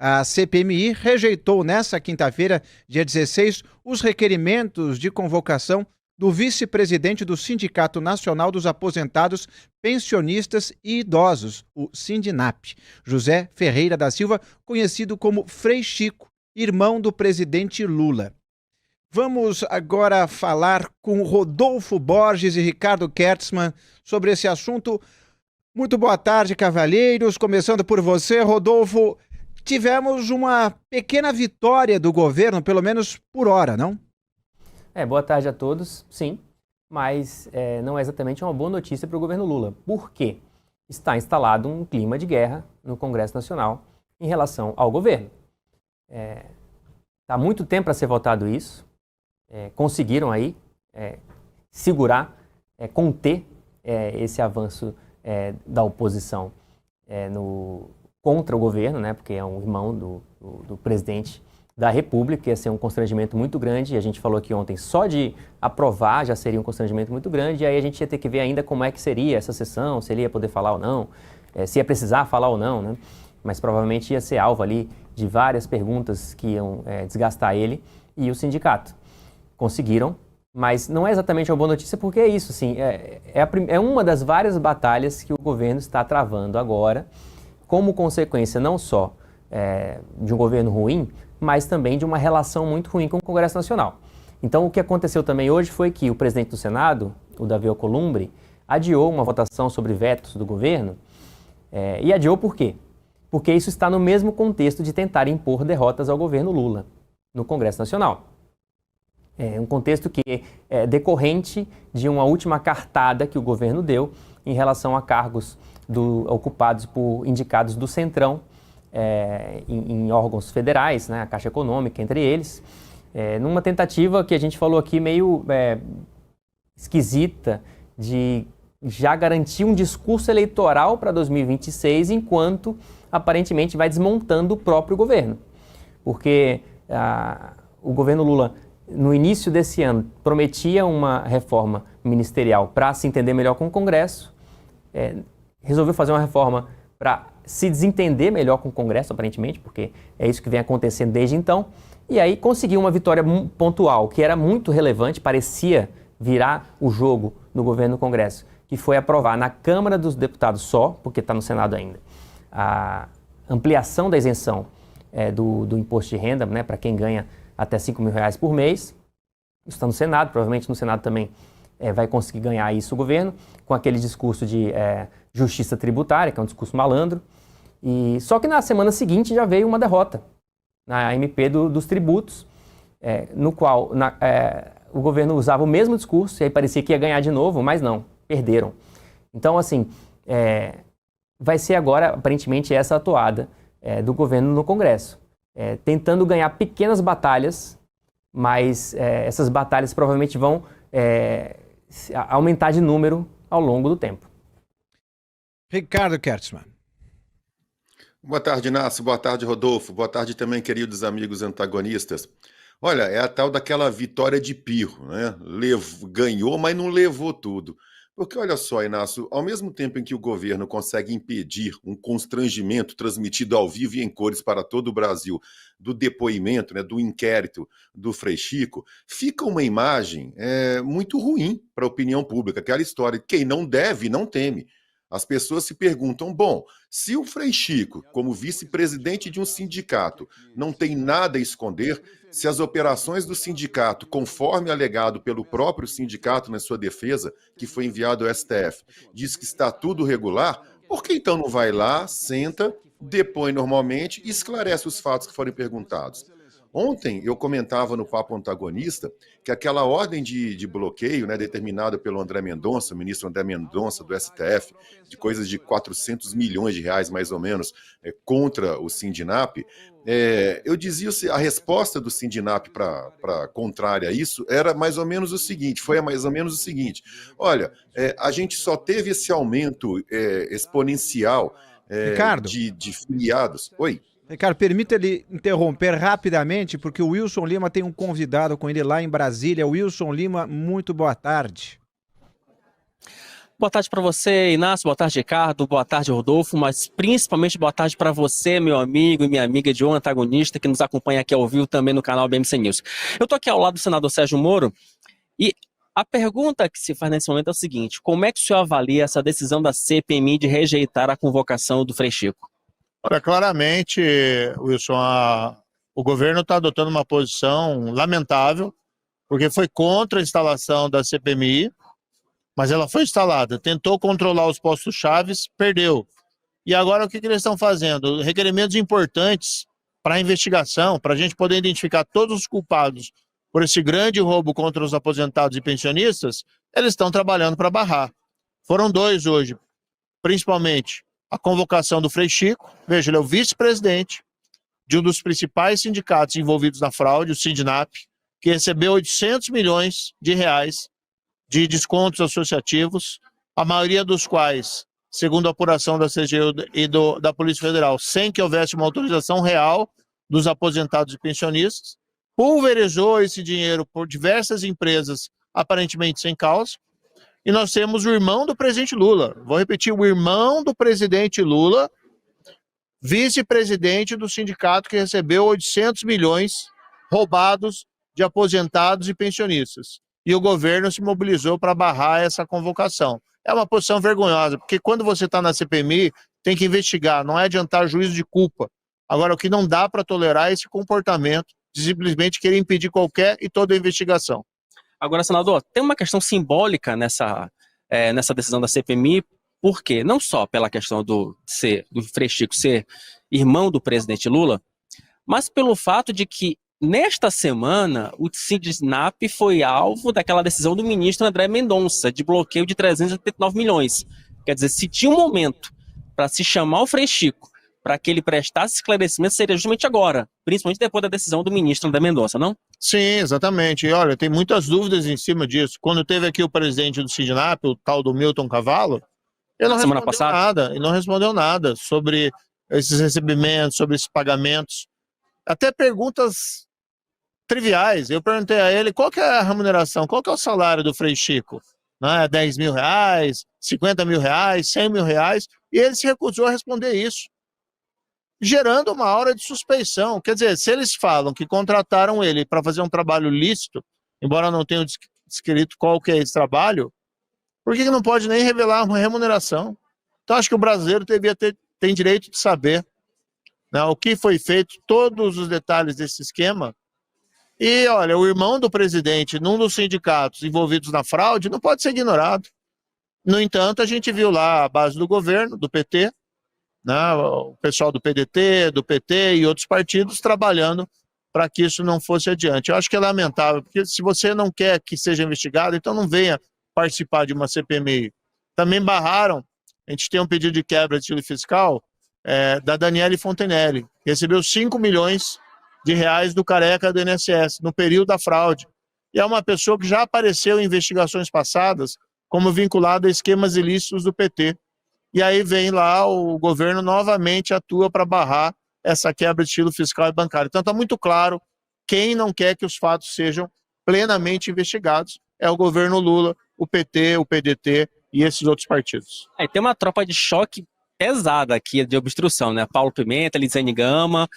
A CPMI rejeitou nesta quinta-feira, dia 16, os requerimentos de convocação do vice-presidente do Sindicato Nacional dos Aposentados, Pensionistas e Idosos, o Sindinap, José Ferreira da Silva, conhecido como Frei Chico, irmão do presidente Lula. Vamos agora falar com Rodolfo Borges e Ricardo Kertzmann sobre esse assunto. Muito boa tarde, cavalheiros. Começando por você, Rodolfo. Tivemos uma pequena vitória do governo, pelo menos por hora, não? Boa tarde a todos, sim, mas não é exatamente uma boa notícia para o governo Lula. Por quê? Está instalado um clima de guerra no Congresso Nacional em relação ao governo. Está há muito tempo para ser votado isso, conseguiram aí segurar, conter esse avanço da oposição contra o governo, né, porque é um irmão do presidente da República, ia ser um constrangimento muito grande, e a gente falou aqui ontem, só de aprovar já seria um constrangimento muito grande, e aí a gente ia ter que ver ainda como é que seria essa sessão, se ele ia poder falar ou não, se ia precisar falar ou não, né? Mas provavelmente ia ser alvo ali de várias perguntas que iam desgastar ele e o sindicato. Conseguiram, mas não é exatamente uma boa notícia, porque é isso, assim, é uma das várias batalhas que o governo está travando agora, como consequência não só de um governo ruim, mas também de uma relação muito ruim com o Congresso Nacional. Então, o que aconteceu também hoje foi que o presidente do Senado, o Davi Alcolumbre, adiou uma votação sobre vetos do governo. E adiou por quê? Porque isso está no mesmo contexto de tentar impor derrotas ao governo Lula no Congresso Nacional. É um contexto que é decorrente de uma última cartada que o governo deu em relação a cargos ocupados por indicados do Centrão, em órgãos federais, né, a Caixa Econômica entre eles, numa tentativa que a gente falou aqui meio esquisita de já garantir um discurso eleitoral para 2026, enquanto aparentemente vai desmontando o próprio governo. Porque o governo Lula, no início desse ano, prometia uma reforma ministerial para se entender melhor com o Congresso, resolveu fazer uma reforma para se desentender melhor com o Congresso, aparentemente, porque é isso que vem acontecendo desde então, e aí conseguiu uma vitória pontual, que era muito relevante, parecia virar o jogo no governo do Congresso, que foi aprovar na Câmara dos Deputados só, porque está no Senado ainda, a ampliação da isenção do imposto de renda, né, para quem ganha até R$5.000 por mês. Isso está no Senado, provavelmente no Senado também vai conseguir ganhar isso o governo, com aquele discurso de justiça tributária, que é um discurso malandro. Só que na semana seguinte já veio uma derrota na MP dos tributos, no qual o governo usava o mesmo discurso, e aí parecia que ia ganhar de novo, mas não, perderam. Então, assim, vai ser agora, aparentemente, essa atoada do governo no Congresso, tentando ganhar pequenas batalhas, mas essas batalhas provavelmente vão aumentar de número ao longo do tempo. Ricardo Kertzmann. Boa tarde, Inácio. Boa tarde, Rodolfo. Boa tarde também, queridos amigos antagonistas. Olha, é a tal daquela vitória de pirro, né? Ganhou, mas não levou tudo. Porque olha só, Inácio, ao mesmo tempo em que o governo consegue impedir um constrangimento transmitido ao vivo e em cores para todo o Brasil do depoimento, né, do inquérito do Frei Chico, fica uma imagem muito ruim para a opinião pública, aquela história de quem não deve, não teme. As pessoas se perguntam, bom, se o Frei Chico, como vice-presidente de um sindicato, não tem nada a esconder, se as operações do sindicato, conforme alegado pelo próprio sindicato na sua defesa, que foi enviado ao STF, diz que está tudo regular, por que então não vai lá, senta, depõe normalmente e esclarece os fatos que forem perguntados? Ontem eu comentava no Papo Antagonista que aquela ordem de bloqueio, né, determinada pelo André Mendonça, o ministro André Mendonça do STF, de coisas de R$400 milhões mais ou menos, contra o Sindinap, eu dizia a resposta do Sindinap para contrária a isso era mais ou menos o seguinte, olha, a gente só teve esse aumento exponencial de filiados. Oi? Ricardo, permita ele interromper rapidamente, porque o Wilson Lima tem um convidado com ele lá em Brasília. Wilson Lima, muito boa tarde. Boa tarde para você, Inácio. Boa tarde, Ricardo. Boa tarde, Rodolfo. Mas principalmente boa tarde para você, meu amigo e minha amiga de O Antagonista, que nos acompanha aqui ao vivo também no canal BMC News. Eu estou aqui ao lado do senador Sérgio Moro e a pergunta que se faz nesse momento é o seguinte: como é que o senhor avalia essa decisão da CPMI de rejeitar a convocação do Frei Chico? Olha, claramente, Wilson, o governo está adotando uma posição lamentável, porque foi contra a instalação da CPMI, mas ela foi instalada, tentou controlar os postos-chave, perdeu. E agora o que eles estão fazendo? Requerimentos importantes para a investigação, para a gente poder identificar todos os culpados por esse grande roubo contra os aposentados e pensionistas, eles estão trabalhando para barrar. Foram 2 hoje, principalmente a convocação do Frei Chico. Veja, ele é o vice-presidente de um dos principais sindicatos envolvidos na fraude, o Sindinap, que recebeu 800 milhões de reais de descontos associativos, a maioria dos quais, segundo a apuração da CGU e da Polícia Federal, sem que houvesse uma autorização real dos aposentados e pensionistas, pulverizou esse dinheiro por diversas empresas, aparentemente sem causa. E nós temos o irmão do presidente Lula, vou repetir, o irmão do presidente Lula, vice-presidente do sindicato que recebeu 800 milhões roubados de aposentados e pensionistas. E o governo se mobilizou para barrar essa convocação. É uma posição vergonhosa, porque quando você está na CPMI, tem que investigar, não é adiantar juízo de culpa. Agora, o que não dá para tolerar é esse comportamento de simplesmente querer impedir qualquer e toda a investigação. Agora, senador, tem uma questão simbólica nessa decisão da CPMI, por quê? Não só pela questão do Frei Chico ser irmão do presidente Lula, mas pelo fato de que nesta semana, o Sindinap foi alvo daquela decisão do ministro André Mendonça, de bloqueio de 389 milhões. Quer dizer, se tinha um momento para se chamar o Frei Chico, para que ele prestasse esclarecimento, seria justamente agora, principalmente depois da decisão do ministro André Mendonça, não? Sim, exatamente. E olha, tem muitas dúvidas em cima disso. Quando teve aqui o presidente do Sindinap, o tal do Milton Cavallo, ele não respondeu nada sobre esses recebimentos, sobre esses pagamentos. Até perguntas triviais. Eu perguntei a ele qual que é a remuneração, qual que é o salário do Frei Chico? Né? 10 mil reais, 50 mil reais, 100 mil reais, e ele se recusou a responder isso, gerando uma aura de suspeição. Quer dizer, se eles falam que contrataram ele para fazer um trabalho lícito, embora não tenham descrito qual que é esse trabalho, por que não pode nem revelar uma remuneração? Então acho que o brasileiro tem direito de saber, né, o que foi feito, todos os detalhes desse esquema. E, olha, o irmão do presidente, num dos sindicatos envolvidos na fraude, não pode ser ignorado. No entanto, a gente viu lá a base do governo, do PT, né, o pessoal do PDT, do PT e outros partidos trabalhando para que isso não fosse adiante. Eu acho que é lamentável, porque se você não quer que seja investigado, então não venha participar de uma CPMI. Também barraram, a gente tem um pedido de quebra de sigilo fiscal da Daniele Fontenelle, que recebeu 5 milhões de reais do careca do INSS, no período da fraude. E é uma pessoa que já apareceu em investigações passadas como vinculada a esquemas ilícitos do PT. E aí vem lá, o governo novamente atua para barrar essa quebra de sigilo fiscal e bancário. Então está muito claro, quem não quer que os fatos sejam plenamente investigados é o governo Lula, o PT, o PDT e esses outros partidos. Tem uma tropa de choque pesada aqui de obstrução, né? Paulo Pimenta, Elisiane Gama.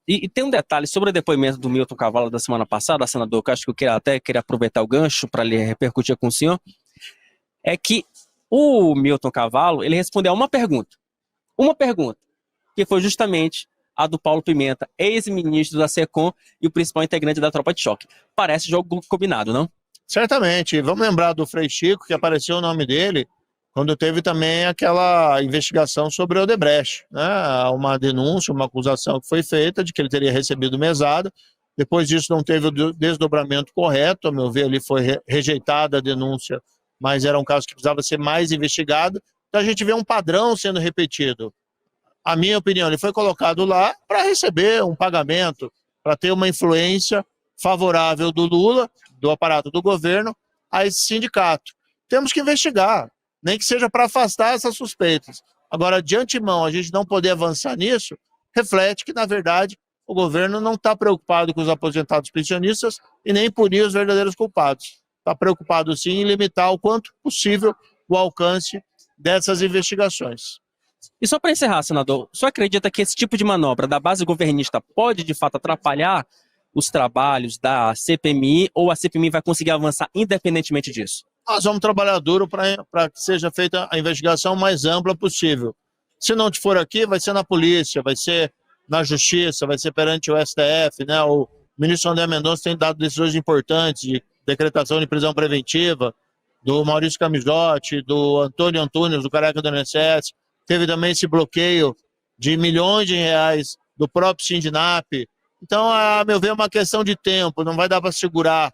E tem um detalhe sobre o depoimento do Milton Cavallo da semana passada, senador, que eu acho que eu queria aproveitar o gancho para lhe repercutir com o senhor, é que o Milton Cavallo, ele respondeu a uma pergunta, que foi justamente a do Paulo Pimenta, ex-ministro da SECOM e o principal integrante da tropa de choque. Parece jogo combinado, não? Certamente. Vamos lembrar do Frei Chico, que apareceu o nome dele quando teve também aquela investigação sobre o Odebrecht, né? Uma denúncia, uma acusação que foi feita de que ele teria recebido mesada. Depois disso não teve o desdobramento correto, a meu ver ali foi rejeitada a denúncia, mas era um caso que precisava ser mais investigado. Então a gente vê um padrão sendo repetido. A minha opinião, ele foi colocado lá para receber um pagamento, para ter uma influência favorável do Lula, do aparato do governo, a esse sindicato. Temos que investigar, nem que seja para afastar essas suspeitas. Agora, de antemão, a gente não poder avançar nisso, reflete que, na verdade, o governo não está preocupado com os aposentados pensionistas e nem punir os verdadeiros culpados. Está preocupado, sim, em limitar o quanto possível o alcance dessas investigações. E só para encerrar, senador, o senhor acredita que esse tipo de manobra da base governista pode, de fato, atrapalhar os trabalhos da CPMI ou a CPMI vai conseguir avançar independentemente disso? Nós vamos trabalhar duro para que seja feita a investigação mais ampla possível. Se não for aqui, vai ser na polícia, vai ser na justiça, vai ser perante o STF, né? O ministro André Mendonça tem dado decisões importantes de decretação de prisão preventiva, do Maurício Camisotti, do Antônio Antunes, do Careca do INSS. Teve também esse bloqueio de milhões de reais do próprio Sindinap. Então, a meu ver, é uma questão de tempo, não vai dar para segurar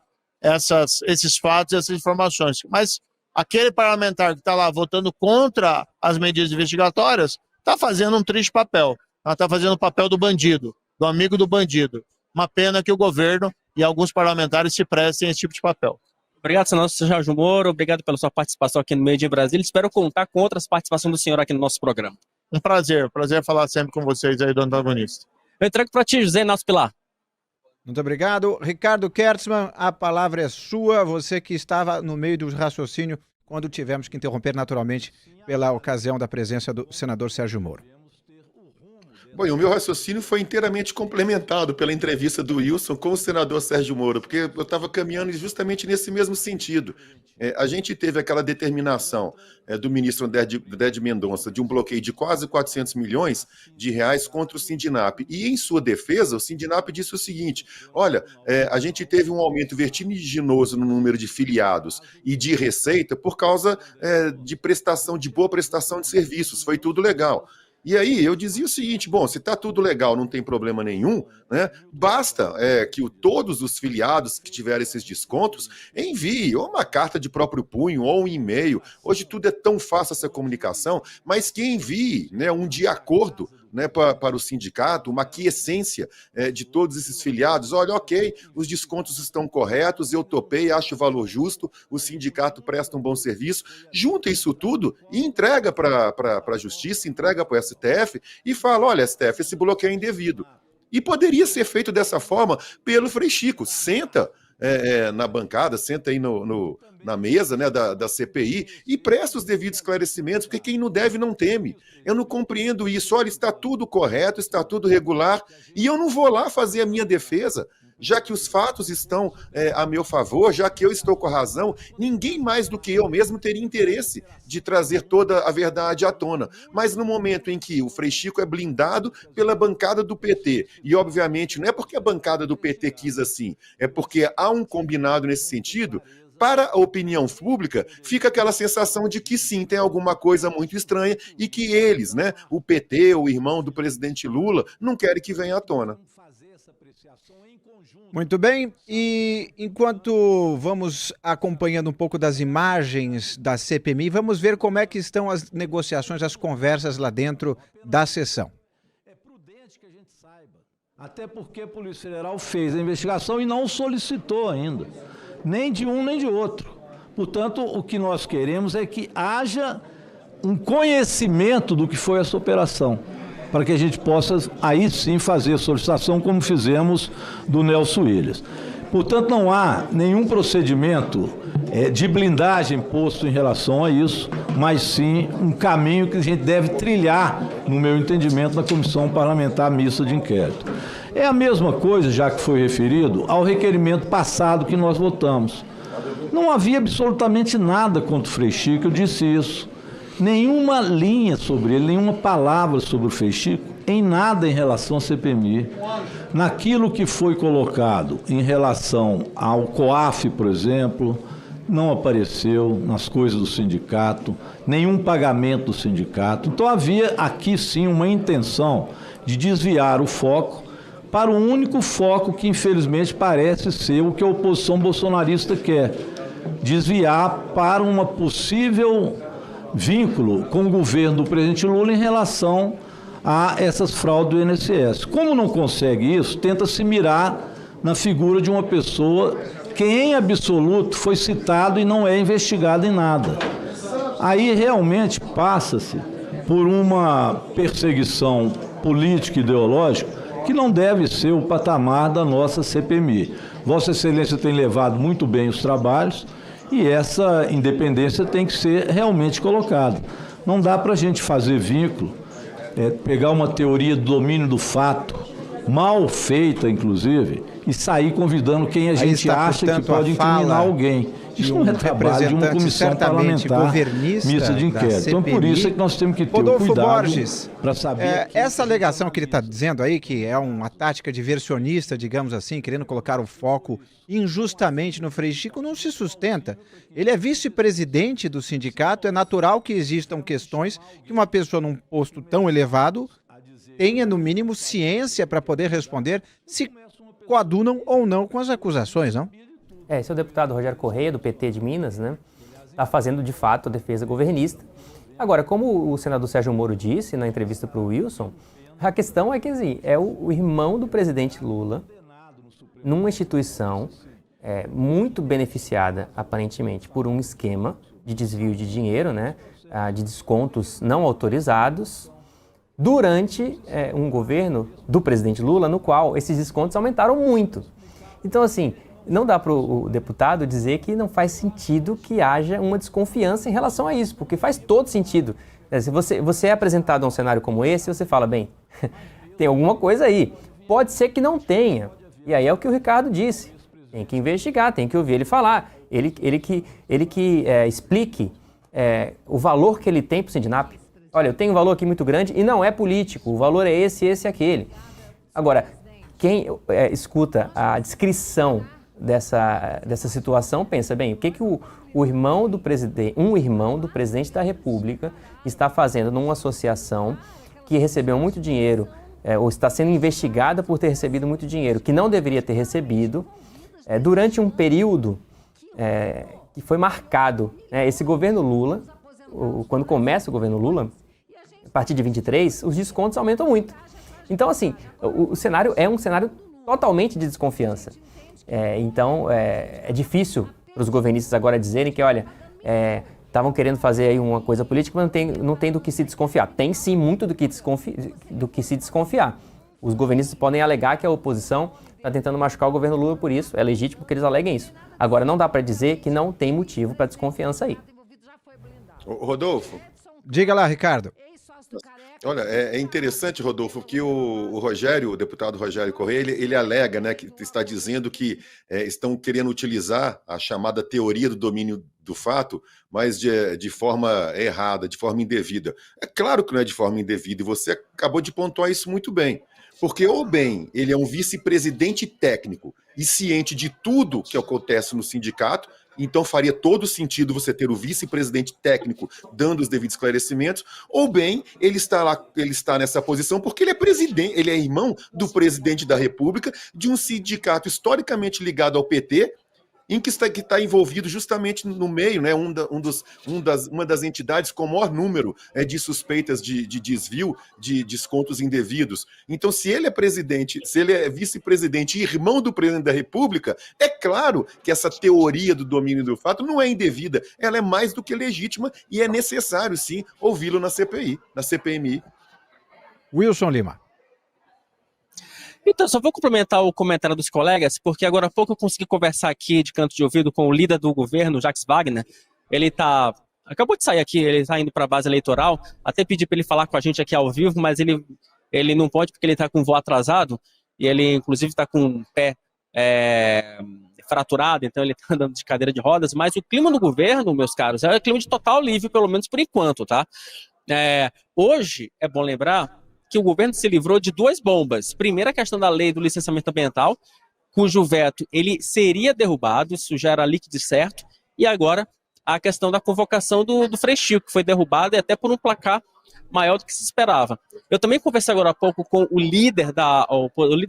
esses fatos, essas informações. Mas aquele parlamentar que está lá votando contra as medidas investigatórias está fazendo um triste papel. Ela está fazendo o papel do bandido, do amigo do bandido. Uma pena que o governo e alguns parlamentares se prestem a esse tipo de papel. Obrigado, senador Sérgio Moro. Obrigado pela sua participação aqui no Meio Dia Brasília. Espero contar com outras participações do senhor aqui no nosso programa. Um prazer falar sempre com vocês aí do Antagonista. Eu entrego para ti, José Inácio Pilar. Muito obrigado. Ricardo Kertzmann, a palavra é sua. Você que estava no meio do raciocínio quando tivemos que interromper naturalmente pela ocasião da presença do senador Sérgio Moro. Bom, e o meu raciocínio foi inteiramente complementado pela entrevista do Wilson com o senador Sérgio Moro, porque eu estava caminhando justamente nesse mesmo sentido. A gente teve aquela determinação do ministro André de Mendonça de um bloqueio de quase 400 milhões de reais contra o Sindinap. E em sua defesa, o Sindinap disse o seguinte, olha, a gente teve um aumento vertiginoso no número de filiados e de receita por causa de boa prestação de serviços, foi tudo legal. E aí eu dizia o seguinte, bom, se está tudo legal, não tem problema nenhum, né? Basta que todos os filiados que tiverem esses descontos enviem ou uma carta de próprio punho ou um e-mail. Hoje tudo é tão fácil essa comunicação, mas que envie, né, um de acordo, né, para o sindicato, uma aquiescência de todos esses filiados. Olha, ok, os descontos estão corretos, eu topei, acho o valor justo, o sindicato presta um bom serviço. Junta isso tudo e entrega para a Justiça, entrega para o STF e fala, olha, STF, esse bloqueio é indevido. E poderia ser feito dessa forma pelo Frei Chico. Senta na bancada, senta aí na mesa, né, da CPI e presta os devidos esclarecimentos, porque quem não deve não teme. Eu não compreendo isso. Olha, está tudo correto, está tudo regular e eu não vou lá fazer a minha defesa, já que os fatos estão a meu favor, já que eu estou com a razão, ninguém mais do que eu mesmo teria interesse de trazer toda a verdade à tona. Mas no momento em que o Frei Chico é blindado pela bancada do PT, e obviamente não é porque a bancada do PT quis assim, é porque há um combinado nesse sentido, para a opinião pública, fica aquela sensação de que sim, tem alguma coisa muito estranha e que eles, né, o PT, o irmão do presidente Lula, não querem que venha à tona. Muito bem, e enquanto vamos acompanhando um pouco das imagens da CPMI, vamos ver como é que estão as negociações, as conversas lá dentro da sessão. É prudente que a gente saiba, até porque a Polícia Federal fez a investigação e não solicitou ainda, nem de um nem de outro. Portanto, o que nós queremos é que haja um conhecimento do que foi essa operação, para que a gente possa, aí sim, fazer a solicitação, como fizemos do Nelson Williams. Portanto, não há nenhum procedimento de blindagem posto em relação a isso, mas sim um caminho que a gente deve trilhar, no meu entendimento, na Comissão Parlamentar Mista de Inquérito. É a mesma coisa, já que foi referido, ao requerimento passado que nós votamos. Não havia absolutamente nada contra o Frei Chico, eu disse isso. Nenhuma linha sobre ele, nenhuma palavra sobre o Frei Chico, em nada em relação à CPMI. Naquilo que foi colocado em relação ao COAF, por exemplo, não apareceu nas coisas do sindicato, nenhum pagamento do sindicato. Então havia aqui sim uma intenção de desviar o foco para o único foco que infelizmente parece ser o que a oposição bolsonarista quer, desviar para uma possível vínculo com o governo do presidente Lula em relação a essas fraudes do INSS. Como não consegue isso, tenta se mirar na figura de uma pessoa que em absoluto foi citado e não é investigado em nada. Aí realmente passa-se por uma perseguição política e ideológica que não deve ser o patamar da nossa CPMI. Vossa Excelência tem levado muito bem os trabalhos e essa independência tem que ser realmente colocada. Não dá para a gente fazer vínculo, pegar uma teoria do domínio do fato, mal feita, inclusive, e sair convidando quem a gente acha que pode incriminar alguém. Isso não é trabalho de uma comissão parlamentar mista de inquérito. Então, por isso é que nós temos que ter cuidado para saber... Essa alegação que ele está dizendo aí, que é uma tática diversionista, digamos assim, querendo colocar o foco injustamente no Frei Chico, não se sustenta. Ele é vice-presidente do sindicato, é natural que existam questões que uma pessoa num posto tão elevado tenha, no mínimo, ciência para poder responder se coadunam ou não com as acusações, não? Esse é o deputado Rogério Correia, do PT de Minas, né? Está fazendo, de fato, a defesa governista. Agora, como o senador Sérgio Moro disse na entrevista para o Wilson, a questão é que assim, é o irmão do presidente Lula, numa instituição muito beneficiada, aparentemente, por um esquema de desvio de dinheiro, né? De descontos não autorizados, durante um governo do presidente Lula, no qual esses descontos aumentaram muito. Então, assim, não dá para o deputado dizer que não faz sentido que haja uma desconfiança em relação a isso, porque faz todo sentido. Se você é apresentado a um cenário como esse, você fala, bem, tem alguma coisa aí. Pode ser que não tenha. E aí é o que o Ricardo disse. Tem que investigar, tem que ouvir ele falar. Ele que explique o valor que ele tem para o Sindinap. Olha, eu tenho um valor aqui muito grande e não é político. O valor é esse e aquele. Agora, quem escuta a descrição dessa situação pensa, bem, o que um irmão do presidente da República está fazendo numa associação que recebeu muito dinheiro, ou está sendo investigada por ter recebido muito dinheiro, que não deveria ter recebido, durante um período que foi marcado. Esse governo Lula, quando começa o governo Lula, a partir de 23, os descontos aumentam muito. Então, assim, o cenário é um cenário totalmente de desconfiança. Então, é difícil para os governistas agora dizerem que, olha, estavam querendo fazer aí uma coisa política, mas não tem do que se desconfiar. Tem sim muito do que se desconfiar. Os governistas podem alegar que a oposição está tentando machucar o governo Lula por isso, é legítimo que eles aleguem isso. Agora, não dá para dizer que não tem motivo para desconfiança aí. Rodolfo. Diga lá, Ricardo. Olha, é interessante, Rodolfo, que o deputado Rogério Correia, ele alega, né, que está dizendo que estão querendo utilizar a chamada teoria do domínio do fato, mas de forma errada, de forma indevida. É claro que não é de forma indevida, e você acabou de pontuar isso muito bem. Porque, ou bem, ele é um vice-presidente técnico e ciente de tudo que acontece no sindicato, então faria todo sentido você ter o vice-presidente técnico dando os devidos esclarecimentos, ou bem, ele está nessa posição porque ele é presidente, ele é irmão do presidente da República, de um sindicato historicamente ligado ao PT, em que está envolvido justamente no meio, né, uma das entidades com o maior número de suspeitas de desvio de descontos indevidos. Então, se ele é presidente, se ele é vice-presidente e irmão do presidente da República, é claro que essa teoria do domínio do fato não é indevida, ela é mais do que legítima e é necessário, sim, ouvi-lo na CPI, na CPMI. Wilson Lima. Então, só vou complementar o comentário dos colegas, porque agora há pouco eu consegui conversar aqui de canto de ouvido com o líder do governo, Jacques Wagner. Ele acabou de sair aqui, ele está indo para a base eleitoral, até pedi para ele falar com a gente aqui ao vivo, mas ele não pode porque ele está com voo atrasado, e ele inclusive está com o pé fraturado, então ele está andando de cadeira de rodas, mas o clima no governo, meus caros, é um clima de total alívio, pelo menos por enquanto, tá? Hoje, é bom lembrar que o governo se livrou de duas bombas. Primeiro, a questão da lei do licenciamento ambiental, cujo veto ele seria derrubado, isso já era líquido e certo, e agora a questão da convocação do Frei Chico, que foi derrubada e até por um placar maior do que se esperava. Eu também conversei agora há pouco com o líder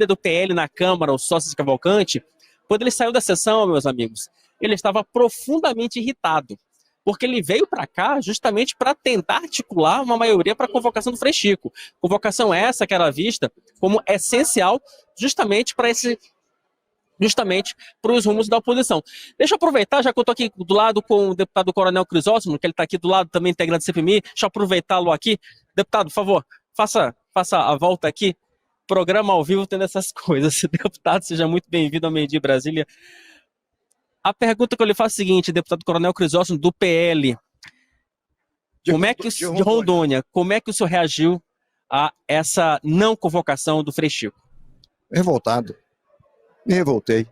do PL na Câmara, o Sócio Cavalcante. Quando ele saiu da sessão, meus amigos, ele estava profundamente irritado, porque ele veio para cá justamente para tentar articular uma maioria para a convocação do Frei Chico. Convocação essa que era vista como essencial justamente para os rumos da oposição. Deixa eu aproveitar, já que eu estou aqui do lado com o deputado Coronel Crisóstomo, que ele está aqui do lado também, integrante do CPMI, deixa eu aproveitá-lo aqui. Deputado, por favor, faça a volta aqui. Programa ao vivo tendo essas coisas. Deputado, seja muito bem-vindo ao Meio Dia Brasília. A pergunta que eu lhe faço é a seguinte, deputado Coronel Crisóstomo, do PL, de Rondônia, como é que o senhor reagiu a essa não convocação do Frei Chico? Revoltado, me revoltei.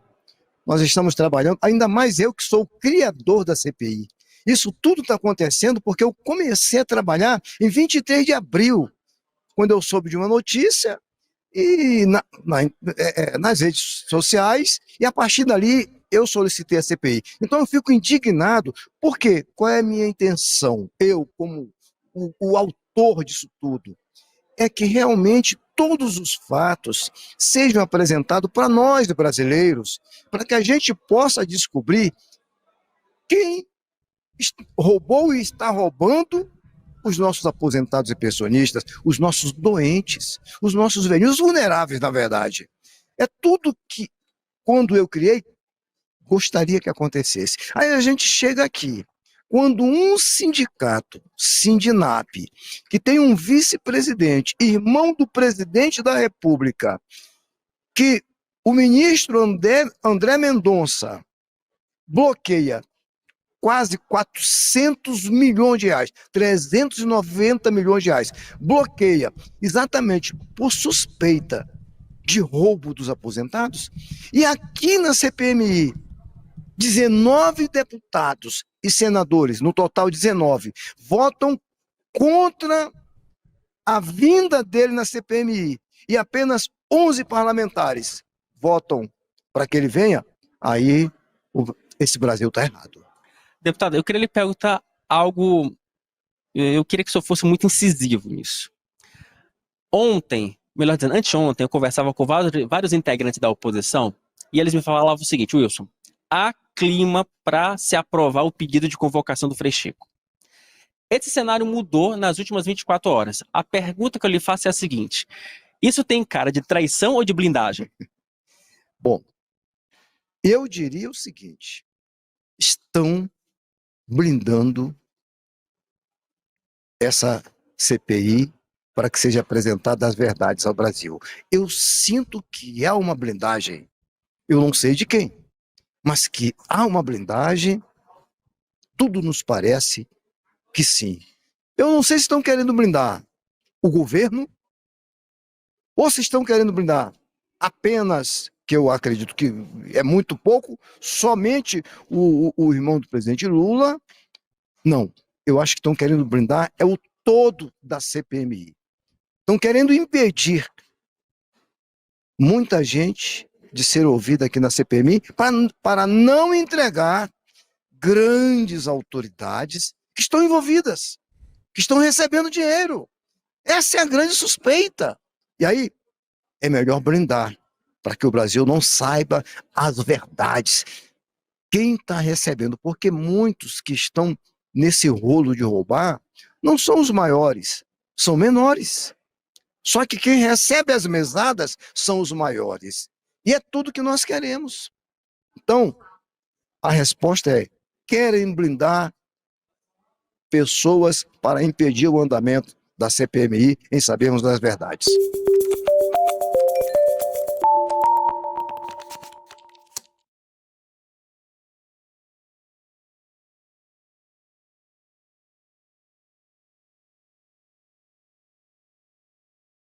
Nós estamos trabalhando, ainda mais eu que sou o criador da CPI. Isso tudo está acontecendo porque eu comecei a trabalhar em 23 de abril, quando eu soube de uma notícia e nas redes sociais, e a partir dali eu solicitei a CPI. Então eu fico indignado, porque qual é a minha intenção? Eu, como o autor disso tudo, é que realmente todos os fatos sejam apresentados para nós, brasileiros, para que a gente possa descobrir quem roubou e está roubando os nossos aposentados e pensionistas, os nossos doentes, os nossos velhos, os vulneráveis, na verdade. É tudo que, quando eu criei, gostaria que acontecesse. Aí a gente chega aqui, quando um sindicato, Sindinap, que tem um vice-presidente, irmão do presidente da República, que o ministro André Mendonça bloqueia quase 400 milhões de reais, 390 milhões de reais, bloqueia exatamente por suspeita de roubo dos aposentados, e aqui na CPMI, 19 deputados e senadores, no total 19, votam contra a vinda dele na CPMI, e apenas 11 parlamentares votam para que ele venha, aí esse Brasil está errado. Deputado, eu queria lhe perguntar algo, eu queria que o senhor fosse muito incisivo nisso. Ontem, melhor dizendo, anteontem, eu conversava com vários integrantes da oposição e eles me falavam o seguinte: Wilson, há clima para se aprovar o pedido de convocação do Frei Chico. Esse cenário mudou nas últimas 24 horas. A pergunta que eu lhe faço é a seguinte: isso tem cara de traição ou de blindagem? Bom, eu diria o seguinte: estão blindando essa CPI para que seja apresentada as verdades ao Brasil. Eu sinto que há uma blindagem, eu não sei de quem, mas que há uma blindagem, tudo nos parece que sim. Eu não sei se estão querendo blindar o governo ou se estão querendo blindar apenas, que eu acredito que é muito pouco, somente o irmão do presidente Lula. Não, eu acho que estão querendo blindar é o todo da CPMI. Estão querendo impedir muita gente de ser ouvida aqui na CPMI para não entregar grandes autoridades que estão envolvidas, que estão recebendo dinheiro. Essa é a grande suspeita. E aí, é melhor blindar, para que o Brasil não saiba as verdades. Quem está recebendo? Porque muitos que estão nesse rolo de roubar não são os maiores, são menores. Só que quem recebe as mesadas são os maiores. E é tudo que nós queremos. Então, a resposta é: querem blindar pessoas para impedir o andamento da CPMI em sabermos das verdades.